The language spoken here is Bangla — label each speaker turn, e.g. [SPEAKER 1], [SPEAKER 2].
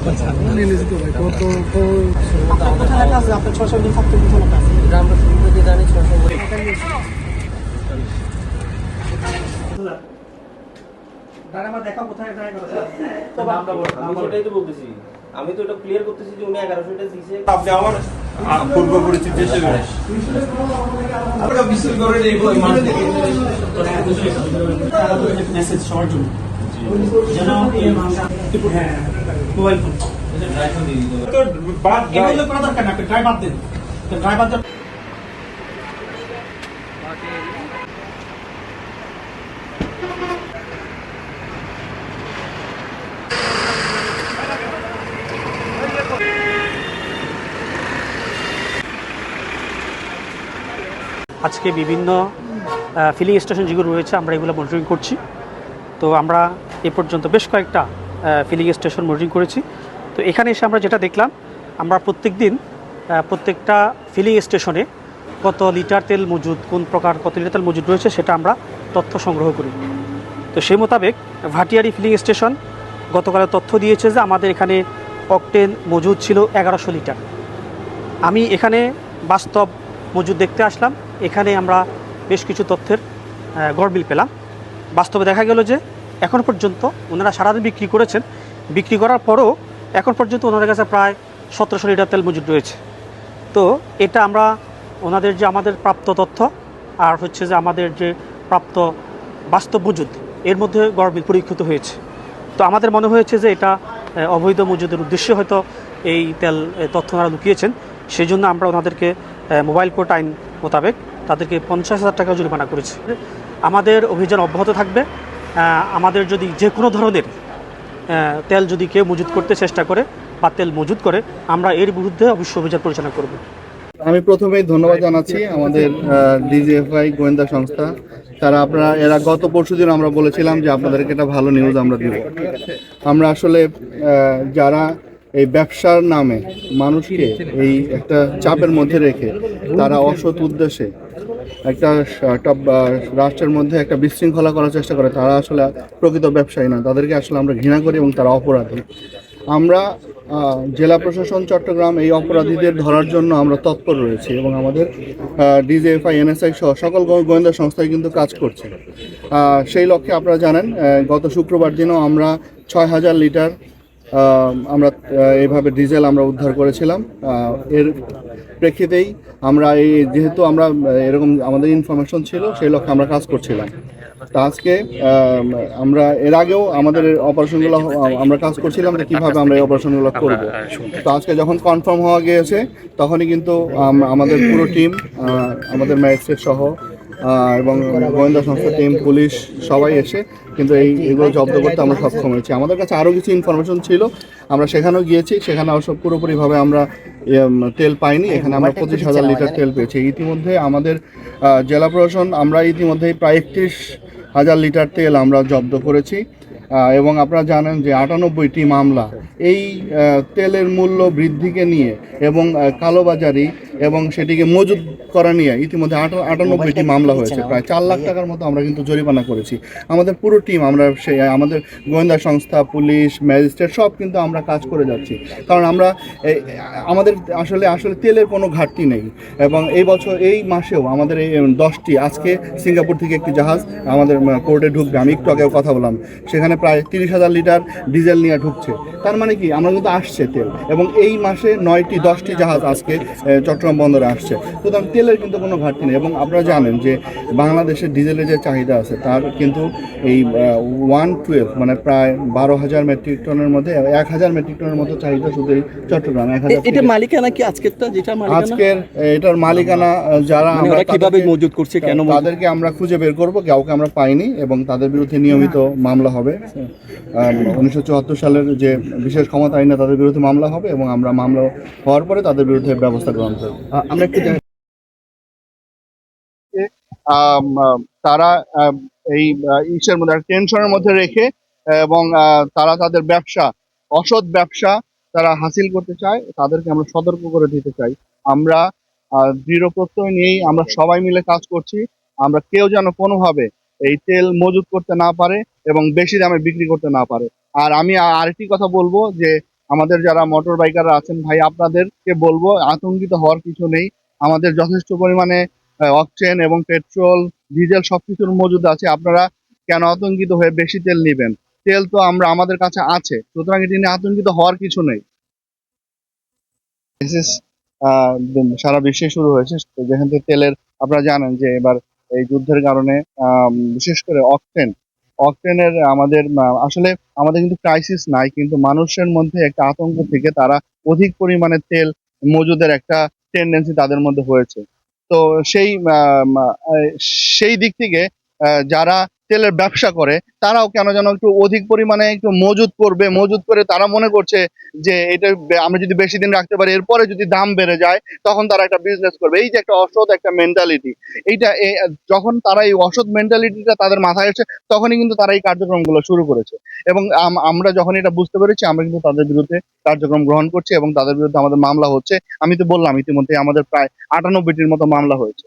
[SPEAKER 1] কোথায় আছে আপনার 600 দিন থাকতে কোথায় আছে আমরা শুরু থেকে জানি 600 দেখা কোথায় সেটাই তো বলতেছি আমি তো এটা ক্লিয়ার করতেছি যে উনি 1100 টা দিয়েছে আপনি আমার পূর্ব পরিচিত হিসেবে আপনারা বিশেষ করে এই মান থেকে মেসেজ সবার জন্য যেন এই মানটা হ্যাঁ মোবাইল ফোন ড্রাইভার দিয়ে দিতে তো বাদ এগুলো করা দরকার না আপনি ড্রাইভার দেন ড্রাইভার আজকে বিভিন্ন ফিলিং স্টেশন যেগুলো রয়েছে আমরা এগুলো মনিটরিং করছি। তো আমরা এ পর্যন্ত বেশ কয়েকটা ফিলিং স্টেশন মনিটরিং করেছি। তো এখানে এসে আমরা যেটা দেখলাম, আমরা প্রত্যেক দিন প্রত্যেকটা ফিলিং স্টেশনে কত লিটার তেল মজুদ, কোন প্রকার কত লিটার তেল মজুদ রয়েছে সেটা আমরা তথ্য সংগ্রহ করি। তো সেই মোতাবেক ভাটিয়ারি ফিলিং স্টেশন গতকালের তথ্য দিয়েছে যে আমাদের এখানে অকটেন মজুদ ছিল 1100 লিটার। আমি এখানে বাস্তব মজুদ দেখতে আসলাম, এখানে আমরা বেশ কিছু তথ্যের গড়মিল পেলাম। বাস্তবে দেখা গেল যে এখন পর্যন্ত ওনারা সারাদিন বিক্রি করেছেন, বিক্রি করার পরও এখন পর্যন্ত ওনাদের কাছে প্রায় 1700 লিটার তেল মজুদ রয়েছে। তো এটা আমরা ওনাদের যে আমাদের প্রাপ্ত তথ্য আর হচ্ছে যে আমাদের যে প্রাপ্ত বাস্তব মজুদ এর মধ্যে গড়মিল পরীক্ষিত হয়েছে। তো আমাদের মনে হয়েছে যে এটা অবৈধ মজুদের উদ্দেশ্যে হয়তো এই তেল তথ্য ওনারা লুকিয়েছেন। সেই জন্য আমরা ওনাদেরকে মোবাইল কোর্ট আইন মোতাবেক তাদেরকে 50,000 টাকা জরিমানা করেছে। আমাদের অভিযান অব্যাহত থাকবে। আমাদের যদি যে কোনো ধরনের তেল যদি কেউ মজুদ করতে চেষ্টা করে বা তেল মজুদ করে, আমরা এর বিরুদ্ধে অবশ্যই অভিযান পরিচালনা করব।
[SPEAKER 2] আমি প্রথমেই ধন্যবাদ জানাচ্ছি আমাদের ডিজিএফআই গোয়েন্দা সংস্থা। তারা এরা গত পরশুদিন আমরা বলেছিলাম যে আপনাদেরকে একটা ভালো নিউজ আমরা দিব। আমরা আসলে যারা এই ব্যবসার নামে মানুষকে এই একটা চাপের মধ্যে রেখে তারা অসৎ উদ্দেশ্যে একটা রাষ্ট্রের মধ্যে একটা বিশৃঙ্খলা করার চেষ্টা করে, তারা আসলে প্রকৃত ব্যবসায়ী না, তাদেরকে আসলে আমরা ঘৃণা করি এবং তারা অপরাধী। আমরা জেলা প্রশাসন চট্টগ্রাম এই অপরাধীদের ধরার জন্য আমরা তৎপর রয়েছি এবং আমাদের ডিজিএফআই এনএসআই সহ সকল গোয়েন্দা সংস্থায় কিন্তু কাজ করছে। সেই লক্ষ্যে আপনারা জানেন গত শুক্রবার দিনও আমরা 6000 লিটার আমরা এইভাবে ডিজেল আমরা উদ্ধার করেছিলাম। এর প্রেক্ষিতেই আমরা যেহেতু আমরা এরকম আমাদের ইনফরমেশন ছিল, সেই লক্ষ্যে আমরা কাজ করছিলাম। তো আজকে আমরা এর আগেও আমাদের অপারেশনগুলো আমরা কাজ করছিলাম যে কীভাবে আমরা এই অপারেশনগুলো করব। তো আজকে যখন কনফার্ম হওয়া গিয়েছে তখনই কিন্তু আমাদের পুরো টিম, আমাদের ম্যাজিস্ট্রেট সহ এবং গোয়েন্দা সংস্থা টিম, পুলিশ সবাই এসে কিন্তু এগুলো জব্দ করতে আমরা সক্ষম হয়েছি। আমাদের কাছে আরও কিছু ইনফরমেশন ছিল, আমরা সেখানেও গিয়েছি, সেখানে অবশ্য পুরোপুরিভাবে আমরা তেল পাইনি। এখানে আমরা 25,000 লিটার তেল পেয়েছি। ইতিমধ্যে আমাদের জেলা প্রশাসন আমরা ইতিমধ্যেই প্রায় 31,000 লিটার তেল আমরা জব্দ করেছি। এবং আপনারা জানেন যে 98টি মামলা এই তেলের মূল্য বৃদ্ধিকে নিয়ে এবং কালোবাজারি এবং সেটিকে মজুদ করা নিয়ে ইতিমধ্যে 98টি মামলা হয়েছে। প্রায় 4 লাখ টাকার মতো আমরা কিন্তু জরিমানা করেছি। আমাদের পুরো টিম, আমরা আমাদের গোয়েন্দা সংস্থা, পুলিশ, ম্যাজিস্ট্রেট সব কিন্তু আমরা কাজ করে যাচ্ছি, কারণ আমরা আমাদের আসলে তেলের কোনো ঘাটতি নেই। এবং এই মাসেও আমাদের এই 10টি, আজকে সিঙ্গাপুর থেকে একটি জাহাজ আমাদের কোর্টে ঢুকবে, আমি একটু আগেও কথা বললাম, সেখানে প্রায় 30,000 লিটার ডিজেল নিয়ে ঢুকছে। তার মানে কি আমরা কিন্তু আসছে তেল, এবং এই মাসে 10টি জাহাজ আজকে চট্টগ্রাম বন্দরে আসছে। সুতরাং তেলের কিন্তু কোনো ঘাটতি নেই। এবং আপনারা জানেন যে বাংলাদেশের ডিজেলের যে চাহিদা আছে তার কিন্তু এই 112 মানে প্রায় 12,000 মেট্রিক টনের মধ্যে 1,000 মেট্রিক টনের মতো চাহিদা শুধু এই চট্টগ্রাম।
[SPEAKER 1] এটা মালিকানা কি আজকেরটা, যেটা
[SPEAKER 2] আজকের এটার মালিকানা যারা আমরা
[SPEAKER 1] কিভাবে মজুদ করছে, কেন
[SPEAKER 2] তাদেরকে আমরা খুঁজে বের করব, কাউকে আমরা পাইনি এবং তাদের বিরুদ্ধে নিয়মিত মামলা হবে। 1974 সালের যে বিশেষ ক্ষমতা আইনে তাদের বিরুদ্ধে মামলা হবে এবং আমরা মামলা হওয়ার পরে তাদের বিরুদ্ধে ব্যবস্থা গ্রহণ করব। আমরা একটু তারা এই ইসের মধ্যে টেনশনের মধ্যে রেখে এবং তারা তাদের ব্যবসা, অসৎ ব্যবসা তারা হাসিল করতে চায়, তাদেরকে আমরা সতর্ক করে দিতে চাই। আমরা দৃঢ় প্রত্যয় নিয়েই আমরা সবাই মিলে কাজ করছি। আমরা কেউ যেন কোনোভাবে এই তেল মজুত করতে না পারে এবং বেশি দামে বিক্রি করতে না পারে। আর আমি আরেকটি কথা বলবো যে আমাদের যারা মোটর বাইকাররা আছেন ভাই, আপনাদেরকে বলবো আতঙ্কিত হওয়ার কিছু নেই। আমাদের যথেষ্ট পরিমাণে অকটেন এবং পেট্রোল, ডিজেল সবকিছুর মজুদ আছে। আপনারা কেন আতঙ্কিত হয়ে বেশি তেল নেবেন? তেল তো আমাদের কাছে আছে, সুতরাং এটি নিয়ে আতঙ্কিত হওয়ার কিছু নেই। ক্রাইসিস সারা বিশ্বে শুরু হয়েছে, যেখান থেকে তেলের, আপনারা জানেন যে এবার এই যুদ্ধের কারণে বিশেষ করে অকটেনের আসলে আমাদের কিন্তু ক্রাইসিস নাই, কিন্তু মানুষের মধ্যে একটা আতঙ্ক থেকে তারা অধিক পরিমাণে তেল মজুদের একটা টেন্ডেন্সি তাদের মধ্যে হয়েছে। তো সেই সেই দিক থেকে যারা তেলের ব্যবসা করে তারাও কেন যেন একটু অধিক পরিমাণে একটু মজুদ করে তারা মনে করছে যে এটা আমরা যদি বেশি দিন রাখতে পারি, এরপরে যদি দাম বেড়ে যায় তখন তারা একটা বিজনেস করবে। এই যে একটা অসৎ একটা মেন্টালিটি, যখন তারা এই অসৎ মেন্টালিটিটা তাদের মাথায় এসে তখনই কিন্তু তারা এই কার্যক্রমগুলো শুরু করেছে। এবং আমরা যখন এটা বুঝতে পেরেছি আমরা কিন্তু তাদের বিরুদ্ধে কার্যক্রম গ্রহণ করছি এবং তাদের বিরুদ্ধে আমাদের মামলা হচ্ছে। আমি তো বললাম ইতিমধ্যে আমাদের প্রায় ৯৮টির মতো মামলা হয়েছে।